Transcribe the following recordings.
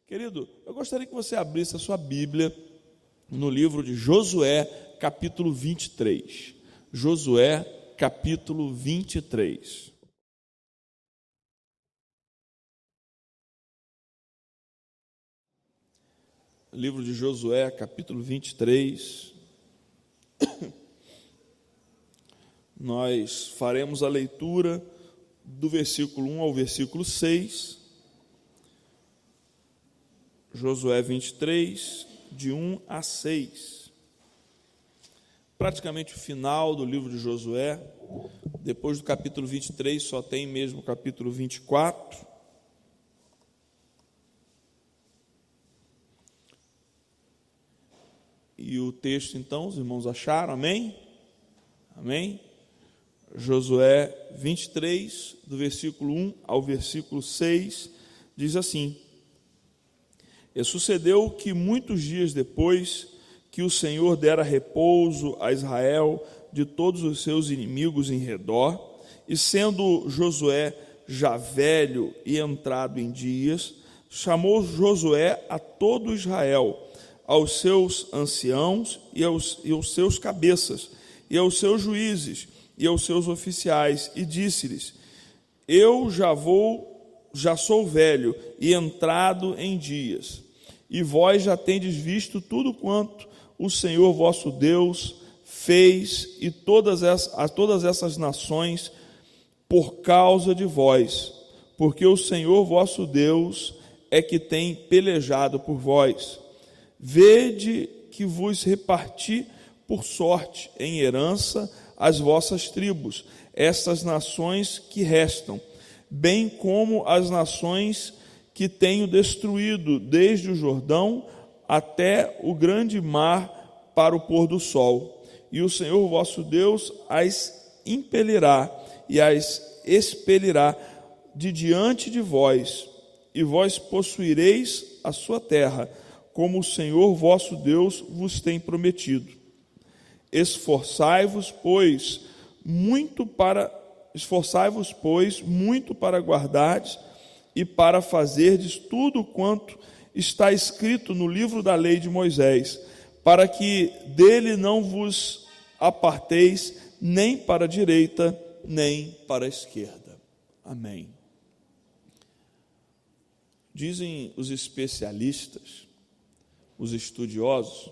Querido, eu gostaria que você abrisse a sua Bíblia no livro de Josué, capítulo 23. Josué, capítulo 23. Livro de Josué, capítulo 23. Nós faremos a leitura do versículo 1 ao versículo 6. Josué 23, de 1 a 6. Praticamente o final do livro de Josué. Depois do capítulo 23, só tem mesmo o capítulo 24. E o texto, então, os irmãos acharam? Amém? Amém? Josué 23, do versículo 1 ao versículo 6, diz assim: E sucedeu que muitos dias depois que o Senhor dera repouso a Israel de todos os seus inimigos em redor, e sendo Josué já velho e entrado em dias, chamou Josué a todo Israel, aos seus anciãos e aos seus cabeças, e aos seus juízes, e aos seus oficiais, e disse-lhes: Eu já sou velho e entrado em dias, e vós já tendes visto tudo quanto o Senhor vosso Deus fez a todas essas nações por causa de vós, porque o Senhor vosso Deus é que tem pelejado por vós. Vede que vos reparti por sorte em herança as vossas tribos, estas nações que restam, bem como as nações que tenho destruído, desde o Jordão até o grande mar para o pôr do sol. E o Senhor vosso Deus as impelirá e as expelirá de diante de vós, e vós possuireis a sua terra, como o Senhor vosso Deus vos tem prometido. Esforçai-vos, pois, muito para guardardes e para fazerdes tudo quanto está escrito no livro da lei de Moisés, para que dele não vos aparteis nem para a direita, nem para a esquerda. Amém. Dizem os especialistas, os estudiosos,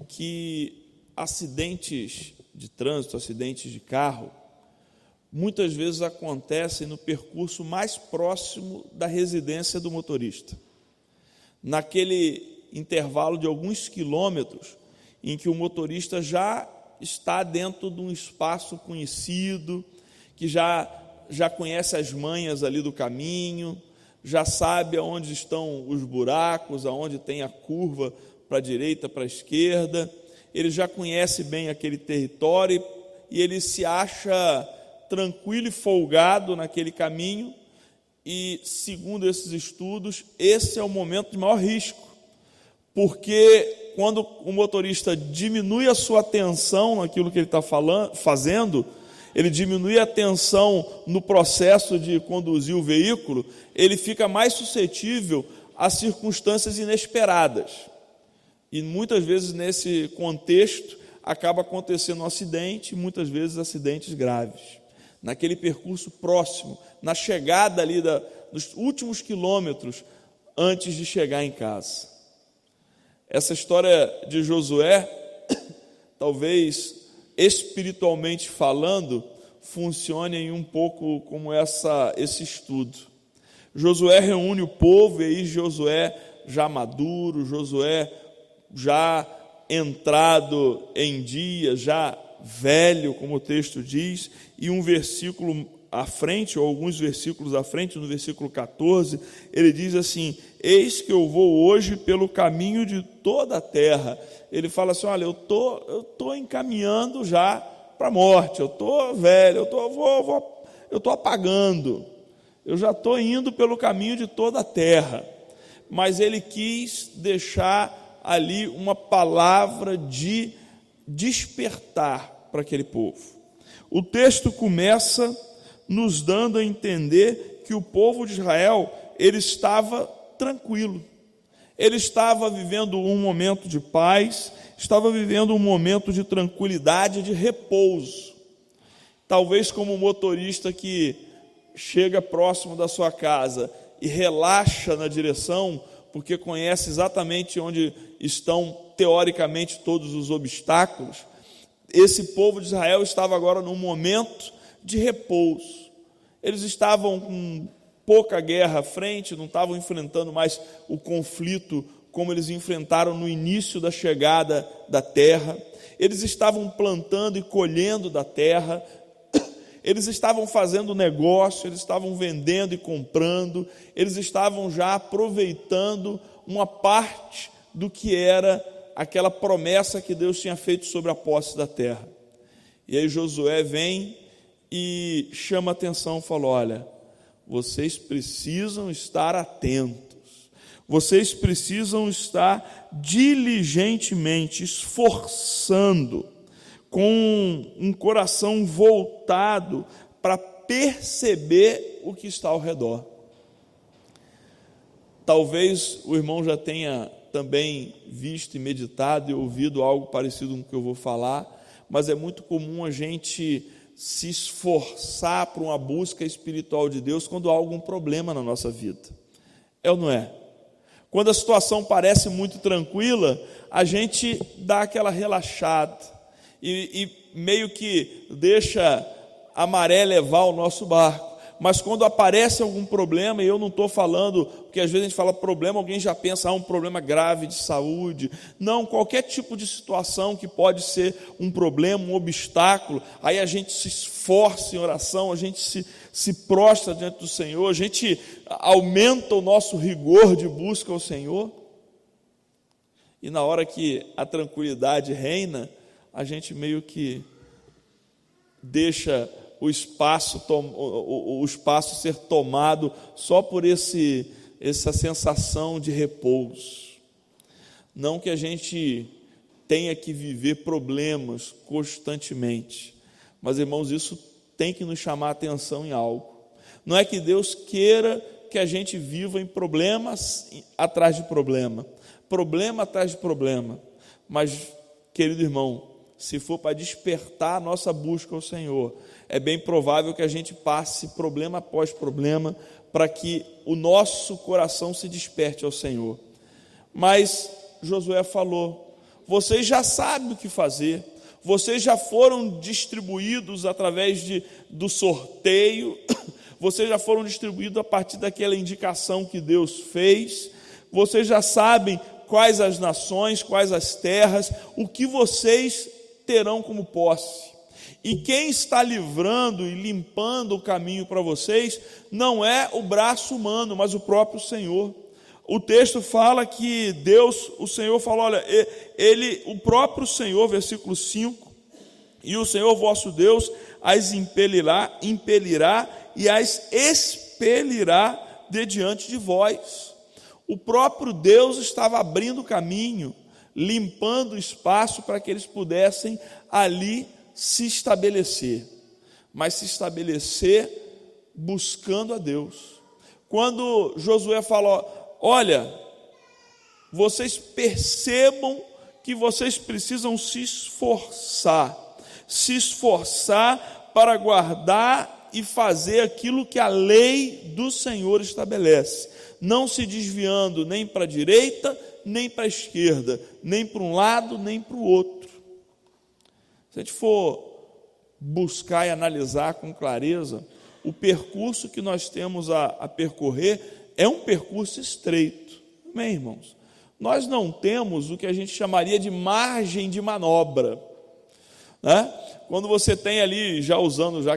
que acidentes de trânsito, acidentes de carro, muitas vezes acontecem no percurso mais próximo da residência do motorista. Naquele intervalo de alguns quilômetros em que o motorista já está dentro de um espaço conhecido, que já conhece as manhas ali do caminho, já sabe aonde estão os buracos, aonde tem a curva para a direita, para a esquerda, ele já conhece bem aquele território e ele se acha tranquilo e folgado naquele caminho. E, segundo esses estudos, esse é o momento de maior risco, porque quando o motorista diminui a sua atenção naquilo que ele está fazendo, ele diminui a atenção no processo de conduzir o veículo, ele fica mais suscetível a circunstâncias inesperadas. E muitas vezes nesse contexto acaba acontecendo um acidente, muitas vezes acidentes graves. Naquele percurso próximo, na chegada ali dos últimos quilômetros antes de chegar em casa. Essa história de Josué, talvez espiritualmente falando, funcione em um pouco como esse estudo. Josué reúne o povo, e aí Josué já maduro, Josué já entrado em dia, já velho, como o texto diz, e um versículo à frente, ou alguns versículos à frente, no versículo 14, ele diz assim: eis que eu vou hoje pelo caminho de toda a terra. Ele fala assim: olha, eu tô encaminhando já para a morte, eu estou velho, eu estou apagando, eu já estou indo pelo caminho de toda a terra. Mas ele quis deixar ali uma palavra de despertar para aquele povo. O texto começa nos dando a entender que o povo de Israel, ele estava tranquilo. Ele estava vivendo um momento de paz, estava vivendo um momento de tranquilidade, de repouso. Talvez como um motorista que chega próximo da sua casa e relaxa na direção, porque conhece exatamente onde estão, teoricamente, todos os obstáculos. Esse povo de Israel estava agora num momento de repouso. Eles estavam com pouca guerra à frente, não estavam enfrentando mais o conflito como eles enfrentaram no início da chegada da terra. Eles estavam plantando e colhendo da terra, eles estavam fazendo negócio, eles estavam vendendo e comprando, eles estavam já aproveitando uma parte do que era aquela promessa que Deus tinha feito sobre a posse da terra. E aí Josué vem e chama a atenção, falou: olha, vocês precisam estar atentos, vocês precisam estar diligentemente esforçando, com um coração voltado para perceber o que está ao redor. Talvez o irmão já tenha também visto e meditado e ouvido algo parecido com o que eu vou falar, mas é muito comum a gente se esforçar para uma busca espiritual de Deus quando há algum problema na nossa vida. É ou não é? Quando a situação parece muito tranquila, a gente dá aquela relaxada e meio que deixa a maré levar o nosso barco. Mas quando aparece algum problema, e eu não estou falando, porque às vezes a gente fala problema, alguém já pensa, um problema grave de saúde. Não, qualquer tipo de situação que pode ser um problema, um obstáculo, aí a gente se esforça em oração, a gente se prostra diante do Senhor, a gente aumenta o nosso rigor de busca ao Senhor. E na hora que a tranquilidade reina, a gente meio que deixa o espaço ser tomado só por essa sensação de repouso. Não que a gente tenha que viver problemas constantemente, mas, irmãos, isso tem que nos chamar a atenção em algo. Não é que Deus queira que a gente viva em problemas atrás de problema atrás de problema, mas, querido irmão, se for para despertar a nossa busca ao Senhor, é bem provável que a gente passe problema após problema para que o nosso coração se desperte ao Senhor. Mas Josué falou: vocês já sabem o que fazer, vocês já foram distribuídos através do sorteio, vocês já foram distribuídos a partir daquela indicação que Deus fez, vocês já sabem quais as nações, quais as terras, o que vocês terão como posse. E quem está livrando e limpando o caminho para vocês não é o braço humano, mas o próprio Senhor. O texto fala que Deus, o Senhor falou, olha, o próprio Senhor, versículo 5, e o Senhor vosso Deus as impelirá e as expelirá de diante de vós. O próprio Deus estava abrindo o caminho, limpando o espaço para que eles pudessem ali se estabelecer, mas se estabelecer buscando a Deus. Quando Josué fala: olha, vocês percebam que vocês precisam se esforçar para guardar e fazer aquilo que a lei do Senhor estabelece, não se desviando nem para a direita, nem para a esquerda, nem para um lado, nem para o outro. Se a gente for buscar e analisar com clareza, o percurso que nós temos a percorrer é um percurso estreito. Amém, irmãos? Nós não temos o que a gente chamaria de margem de manobra, né? Quando você tem ali, já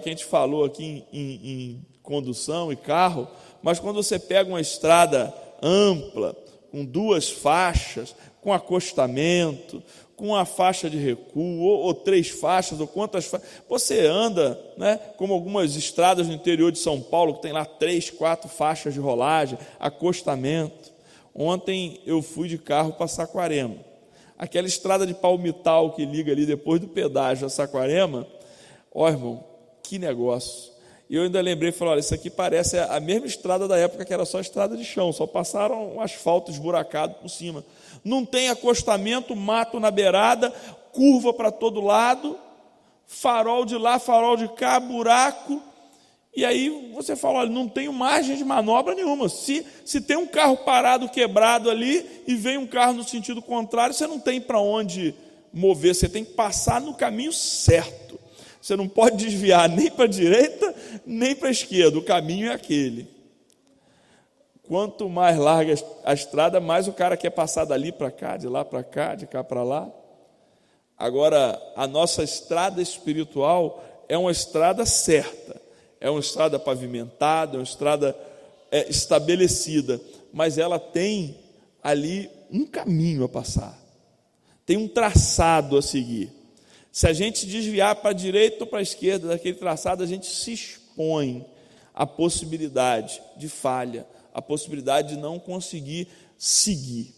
que a gente falou aqui em condução e carro, mas quando você pega uma estrada ampla, com 2 faixas, com acostamento, com uma faixa de recuo, ou 3 faixas, ou quantas faixas, você anda, né, como algumas estradas no interior de São Paulo, que tem lá 3, 4 faixas de rolagem, acostamento. Ontem eu fui de carro para Saquarema, aquela estrada de palmital que liga ali depois do pedágio a Saquarema, ó irmão, que negócio. E eu ainda lembrei, falei, olha, isso aqui parece a mesma estrada da época que era só estrada de chão, só passaram um asfalto esburacado por cima. Não tem acostamento, mato na beirada, curva para todo lado, farol de lá, farol de cá, buraco. E aí você fala, olha, não tenho margem de manobra nenhuma. Se tem um carro parado, quebrado ali, e vem um carro no sentido contrário, você não tem para onde mover, você tem que passar no caminho certo. Você não pode desviar nem para a direita, nem para a esquerda, o caminho é aquele. Quanto mais larga a estrada, mais o cara quer passar dali para cá, de lá para cá, de cá para lá. Agora, a nossa estrada espiritual é uma estrada certa, é uma estrada pavimentada, é uma estrada estabelecida, mas ela tem ali um caminho a passar, tem um traçado a seguir. Se a gente desviar para a direita ou para a esquerda daquele traçado, a gente se expõe à possibilidade de falha, à possibilidade de não conseguir seguir.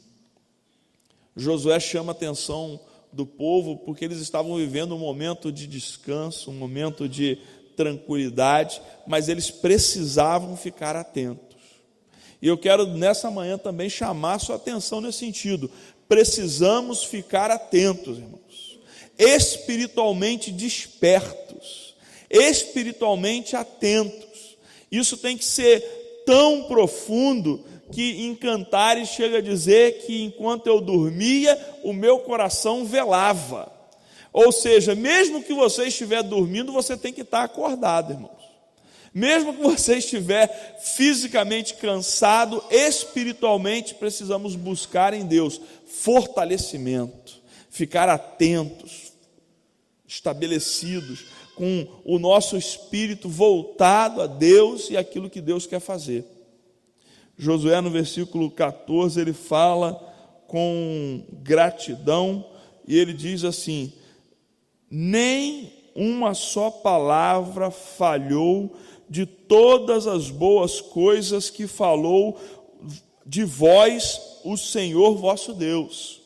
Josué chama a atenção do povo porque eles estavam vivendo um momento de descanso, um momento de tranquilidade, mas eles precisavam ficar atentos. E eu quero nessa manhã também chamar a sua atenção nesse sentido. Precisamos ficar atentos, irmãos, espiritualmente despertos, espiritualmente atentos. Isso tem que ser tão profundo que em Cantares chega a dizer que enquanto eu dormia, o meu coração velava. Ou seja, mesmo que você estiver dormindo, você tem que estar acordado, irmãos. Mesmo que você estiver fisicamente cansado, espiritualmente precisamos buscar em Deus fortalecimento, ficar atentos, estabelecidos, com o nosso espírito voltado a Deus e aquilo que Deus quer fazer. Josué, no versículo 14, ele fala com gratidão, e ele diz assim: nem uma só palavra falhou de todas as boas coisas que falou de vós o Senhor vosso Deus.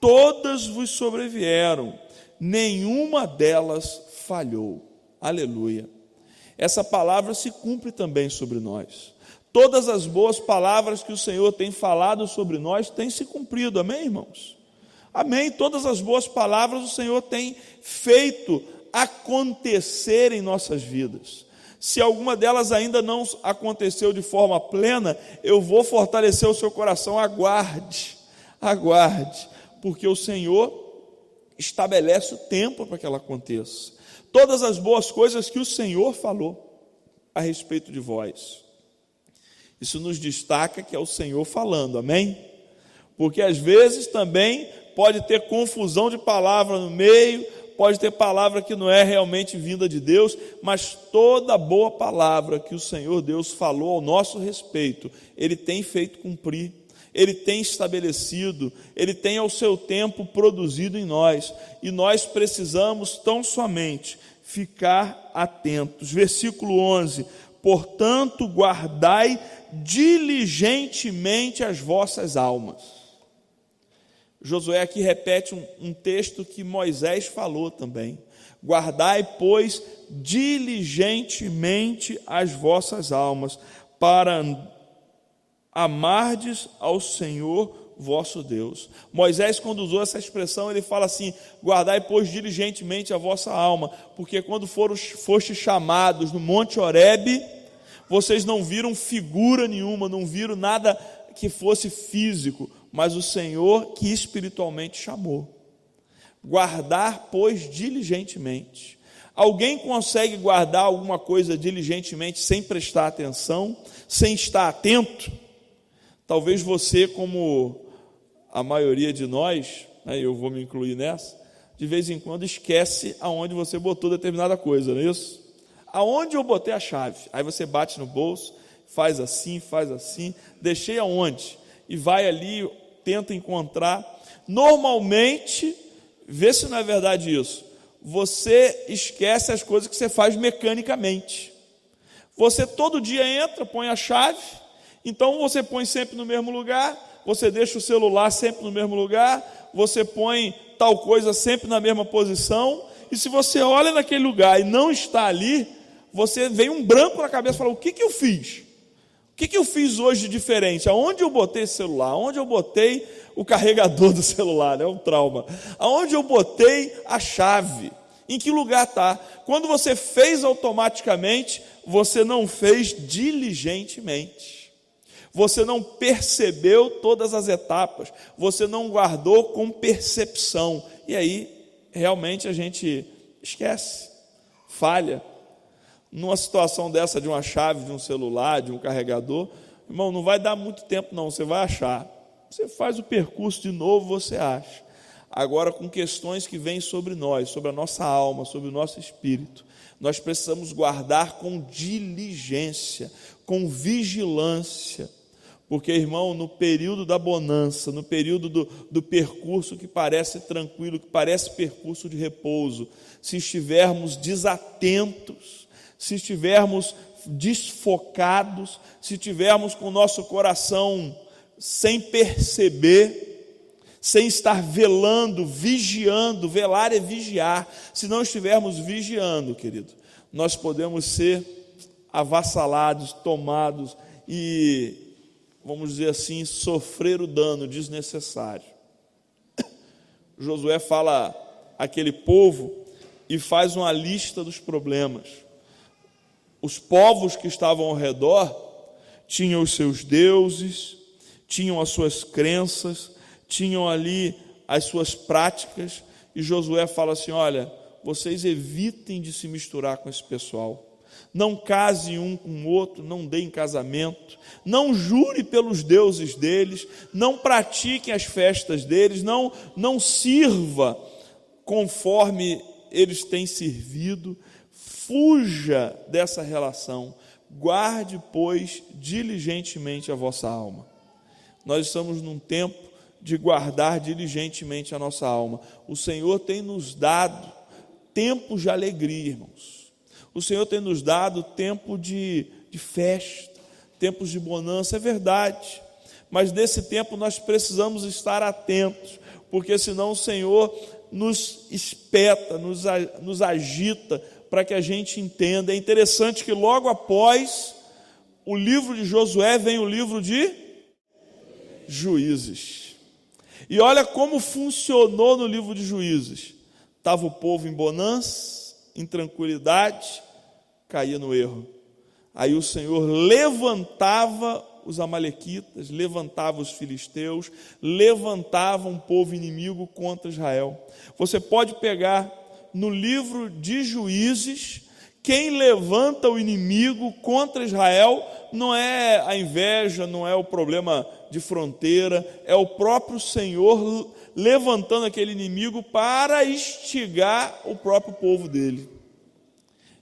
Todas vos sobrevieram, nenhuma delas falhou. Aleluia. Essa palavra se cumpre também sobre nós. Todas as boas palavras que o Senhor tem falado sobre nós têm se cumprido, amém, irmãos? Amém, todas as boas palavras o Senhor tem feito acontecer em nossas vidas. Se alguma delas ainda não aconteceu de forma plena, eu vou fortalecer o seu coração, aguarde, porque o Senhor estabelece o tempo para que ela aconteça. Todas as boas coisas que o Senhor falou a respeito de vós. Isso nos destaca que é o Senhor falando, amém? Porque às vezes também pode ter confusão de palavra no meio, pode ter palavra que não é realmente vinda de Deus, mas toda boa palavra que o Senhor Deus falou ao nosso respeito, Ele tem feito cumprir, Ele tem estabelecido, Ele tem ao seu tempo produzido em nós, e nós precisamos tão somente ficar atentos. Versículo 11: portanto, guardai diligentemente as vossas almas. Josué aqui repete um texto que Moisés falou também. Guardai, pois, diligentemente as vossas almas, para amardes ao Senhor vosso Deus. Moisés, quando usou essa expressão, ele fala assim: guardai, pois, diligentemente a vossa alma, porque quando foste chamados no Monte Horebe, vocês não viram figura nenhuma, não viram nada que fosse físico, mas o Senhor que espiritualmente chamou. Guardar, pois, diligentemente. Alguém consegue guardar alguma coisa diligentemente sem prestar atenção, sem estar atento? Talvez você, como a maioria de nós, eu vou me incluir nessa, de vez em quando esquece aonde você botou determinada coisa, não é isso? Aonde eu botei a chave? Aí você bate no bolso, faz assim, deixei aonde? E vai ali, tenta encontrar. Normalmente, vê se não é verdade isso, você esquece as coisas que você faz mecanicamente. Você todo dia entra, põe a chave, então você põe sempre no mesmo lugar, você deixa o celular sempre no mesmo lugar, você põe tal coisa sempre na mesma posição, e se você olha naquele lugar e não está ali, você vem um branco na cabeça e fala: o que eu fiz? O que eu fiz hoje de diferente? Aonde eu botei esse celular? Aonde eu botei o carregador do celular? É um trauma. Aonde eu botei a chave? Em que lugar está? Quando você fez automaticamente, você não fez diligentemente. Você não percebeu todas as etapas. Você não guardou com percepção. E aí, realmente, a gente esquece, falha. Numa situação dessa de uma chave, de um celular, de um carregador, irmão, não vai dar muito tempo não, você vai achar. Você faz o percurso de novo, você acha. Agora, com questões que vêm sobre nós, sobre a nossa alma, sobre o nosso espírito, nós precisamos guardar com diligência, com vigilância, porque, irmão, no período da bonança, no período do percurso que parece tranquilo, que parece percurso de repouso, se estivermos desatentos, se estivermos desfocados, se estivermos com o nosso coração sem perceber, sem estar velando, vigiando, velar é vigiar, se não estivermos vigiando, querido, nós podemos ser avassalados, tomados e, vamos dizer assim, sofrer o dano desnecessário. Josué fala àquele povo e faz uma lista dos problemas. Os povos que estavam ao redor tinham os seus deuses, tinham as suas crenças, tinham ali as suas práticas, e Josué fala assim: olha, vocês evitem de se misturar com esse pessoal, não case um com o outro, não deem casamento, não jure pelos deuses deles, não pratiquem as festas deles, não sirva conforme eles têm servido. Fuja dessa relação, guarde, pois, diligentemente a vossa alma. Nós estamos num tempo de guardar diligentemente a nossa alma. O Senhor tem nos dado tempos de alegria, irmãos. O Senhor tem nos dado tempo de festa, tempos de bonança, é verdade. Mas nesse tempo nós precisamos estar atentos, porque senão o Senhor nos espeta, nos agita, para que a gente entenda. É interessante que logo após o livro de Josué vem o livro de Juízes. E olha como funcionou no livro de Juízes. Estava o povo em bonança, em tranquilidade, caía no erro. Aí o Senhor levantava os amalequitas, levantava os filisteus, levantava um povo inimigo contra Israel. Você pode pegar no livro de Juízes, quem levanta o inimigo contra Israel não é a inveja, não é o problema de fronteira, é o próprio Senhor levantando aquele inimigo para instigar o próprio povo dele.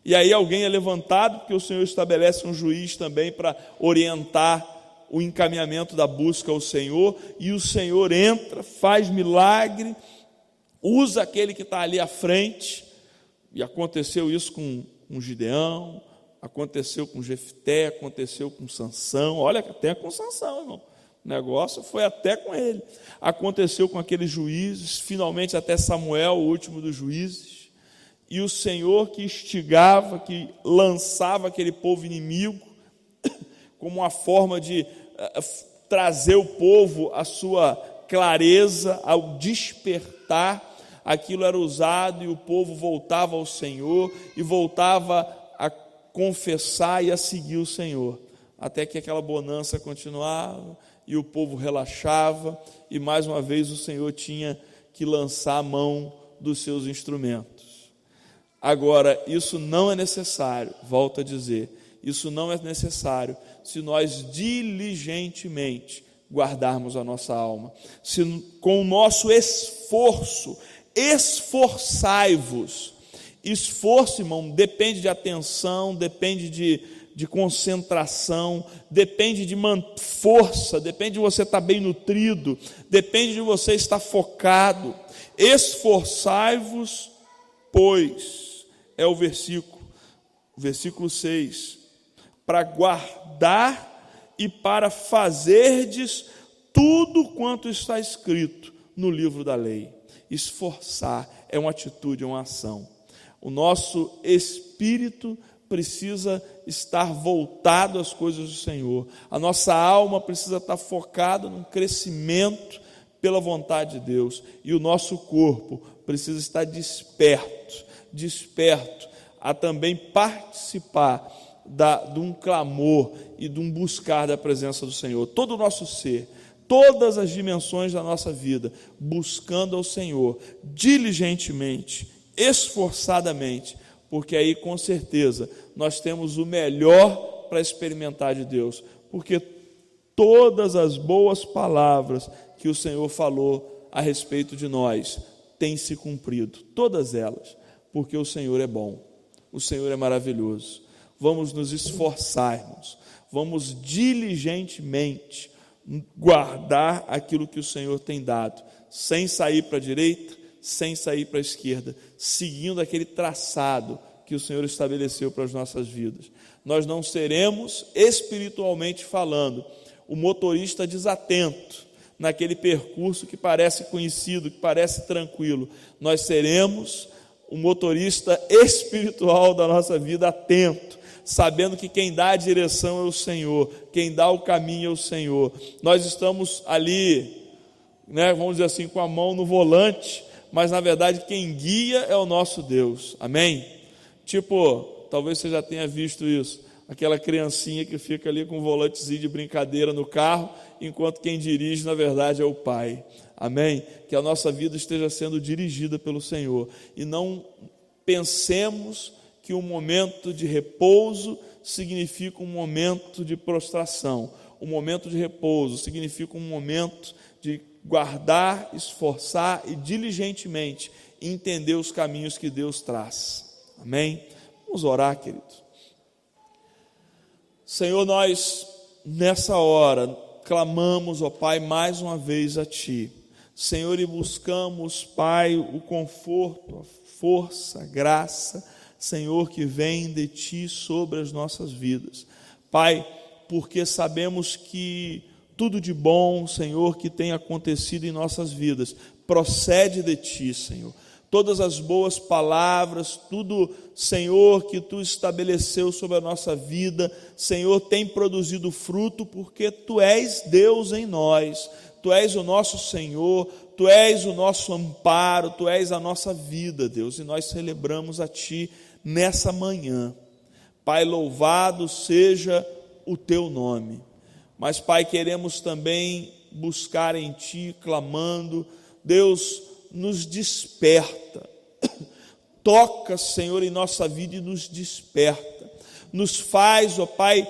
E aí alguém é levantado, porque o Senhor estabelece um juiz também para orientar o encaminhamento da busca ao Senhor, e o Senhor entra, faz milagre, usa aquele que está ali à frente, e aconteceu isso com Gideão, aconteceu com Jefté, aconteceu com Sansão, olha, até com Sansão, irmão, o negócio foi até com ele, aconteceu com aqueles juízes, finalmente até Samuel, o último dos juízes, e o Senhor que instigava, que lançava aquele povo inimigo, como uma forma de trazer o povo à sua clareza, ao despertar, aquilo era usado e o povo voltava ao Senhor e voltava a confessar e a seguir o Senhor, até que aquela bonança continuava e o povo relaxava e mais uma vez o Senhor tinha que lançar a mão dos seus instrumentos. Agora, isso não é necessário, volto a dizer, isso não é necessário se nós diligentemente guardarmos a nossa alma, se com o nosso esforço, esforçai-vos. Esforço, irmão, depende de atenção, depende de concentração, depende de força, depende de você estar bem nutrido, depende de você estar focado. Esforçai-vos, pois, é o versículo 6, para guardar e para fazerdes tudo quanto está escrito no livro da lei. Esforçar é uma atitude, é uma ação. O nosso espírito precisa estar voltado às coisas do Senhor. A nossa alma precisa estar focada no crescimento pela vontade de Deus. E o nosso corpo precisa estar desperto a também participar de um clamor e de um buscar da presença do Senhor. Todo o nosso ser, todas as dimensões da nossa vida, buscando ao Senhor diligentemente, esforçadamente, porque aí com certeza nós temos o melhor para experimentar de Deus, porque todas as boas palavras que o Senhor falou a respeito de nós têm se cumprido, todas elas, porque o Senhor é bom, o Senhor é maravilhoso. Vamos nos esforçar, irmãos, vamos diligentemente guardar aquilo que o Senhor tem dado, sem sair para a direita, sem sair para a esquerda, seguindo aquele traçado que o Senhor estabeleceu para as nossas vidas. Nós não seremos, espiritualmente falando, o motorista desatento naquele percurso que parece conhecido, que parece tranquilo. Nós seremos o motorista espiritual da nossa vida atento, sabendo que quem dá a direção é o Senhor, quem dá o caminho é o Senhor. Nós estamos ali, vamos dizer assim, com a mão no volante, mas na verdade quem guia é o nosso Deus, amém? Talvez você já tenha visto isso, aquela criancinha que fica ali com um volantezinho de brincadeira no carro, enquanto quem dirige na verdade é o Pai, amém? Que a nossa vida esteja sendo dirigida pelo Senhor, e não pensemos que um momento de repouso significa um momento de prostração. Um momento de repouso significa um momento de guardar, esforçar e diligentemente entender os caminhos que Deus traz. Amém? Vamos orar, querido. Senhor, nós nessa hora clamamos, ó Pai, mais uma vez a Ti. Senhor, e buscamos, Pai, o conforto, a força, a graça, Senhor, que vem de Ti sobre as nossas vidas. Pai, porque sabemos que tudo de bom, Senhor, que tem acontecido em nossas vidas, procede de Ti, Senhor. Todas as boas palavras, tudo, Senhor, que Tu estabeleceu sobre a nossa vida, Senhor, tem produzido fruto, porque Tu és Deus em nós, Tu és o nosso Senhor, Tu és o nosso amparo, Tu és a nossa vida, Deus, e nós celebramos a Ti nessa manhã. Pai, louvado seja o Teu nome. Mas, Pai, queremos também buscar em Ti, clamando, Deus, nos desperta, toca, Senhor, em nossa vida e nos desperta, nos faz, ó Pai,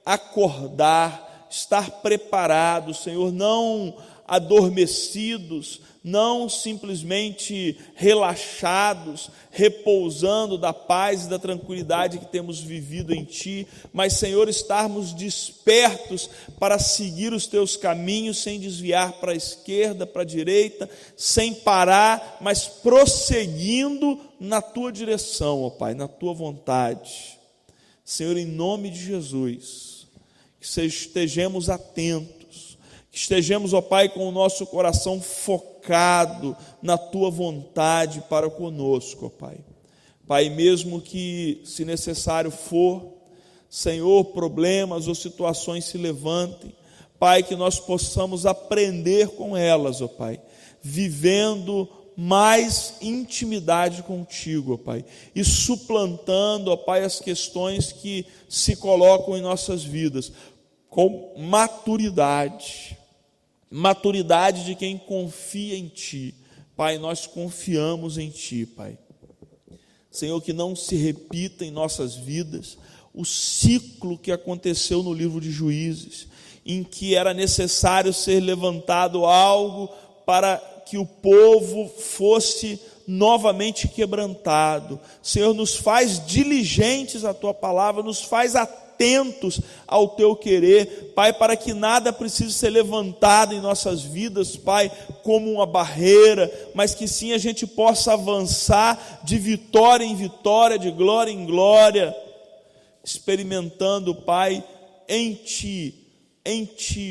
acordar, estar preparados, Senhor, não adormecidos, não simplesmente relaxados, repousando da paz e da tranquilidade que temos vivido em Ti, mas, Senhor, estarmos despertos para seguir os Teus caminhos, sem desviar para a esquerda, para a direita, sem parar, mas prosseguindo na Tua direção, ó Pai, na Tua vontade. Senhor, em nome de Jesus, que estejamos atentos, que estejamos, ó Pai, com o nosso coração focado na Tua vontade para conosco, ó Pai. Pai, mesmo que, se necessário for, Senhor, problemas ou situações se levantem, Pai, que nós possamos aprender com elas, ó Pai, vivendo mais intimidade contigo, ó Pai, e suplantando, ó Pai, as questões que se colocam em nossas vidas, com maturidade de quem confia em Ti. Pai, nós confiamos em Ti, Pai. Senhor, que não se repita em nossas vidas o ciclo que aconteceu no livro de Juízes, em que era necessário ser levantado algo para que o povo fosse novamente quebrantado. Senhor, nos faz diligentes à Tua palavra, nos faz atentos ao Teu querer, Pai, para que nada precise ser levantado em nossas vidas, Pai, como uma barreira, mas que sim a gente possa avançar de vitória em vitória, de glória em glória, experimentando, Pai, em Ti,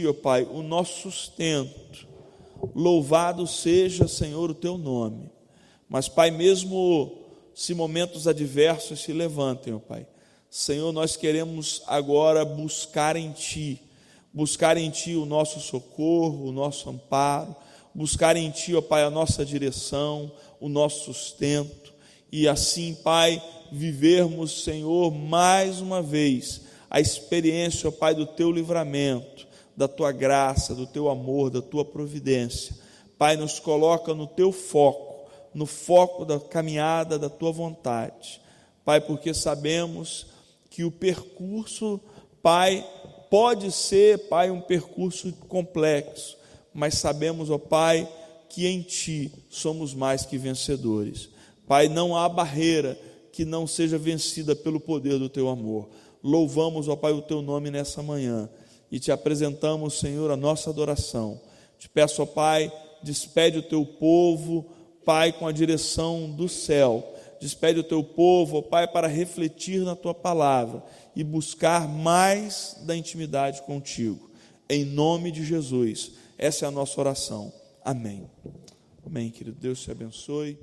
ó Pai, o nosso sustento. Louvado seja, Senhor, o Teu nome. Mas, Pai, mesmo se momentos adversos se levantem, ó Pai, Senhor, nós queremos agora buscar em Ti o nosso socorro, o nosso amparo, buscar em Ti, ó Pai, a nossa direção, o nosso sustento, e assim, Pai, vivermos, Senhor, mais uma vez, a experiência, ó Pai, do Teu livramento, da Tua graça, do Teu amor, da Tua providência. Pai, nos coloca no Teu foco, no foco da caminhada da Tua vontade. Pai, porque sabemos que o percurso, Pai, pode ser, Pai, um percurso complexo, mas sabemos, ó Pai, que em Ti somos mais que vencedores. Pai, não há barreira que não seja vencida pelo poder do Teu amor. Louvamos, ó Pai, o Teu nome nessa manhã e Te apresentamos, Senhor, a nossa adoração. Te peço, ó Pai, despede o Teu povo, Pai, com a direção do céu. Despede o Teu povo, ó Pai, para refletir na Tua palavra e buscar mais da intimidade contigo. Em nome de Jesus, essa é a nossa oração. Amém. Amém, querido. Deus te abençoe.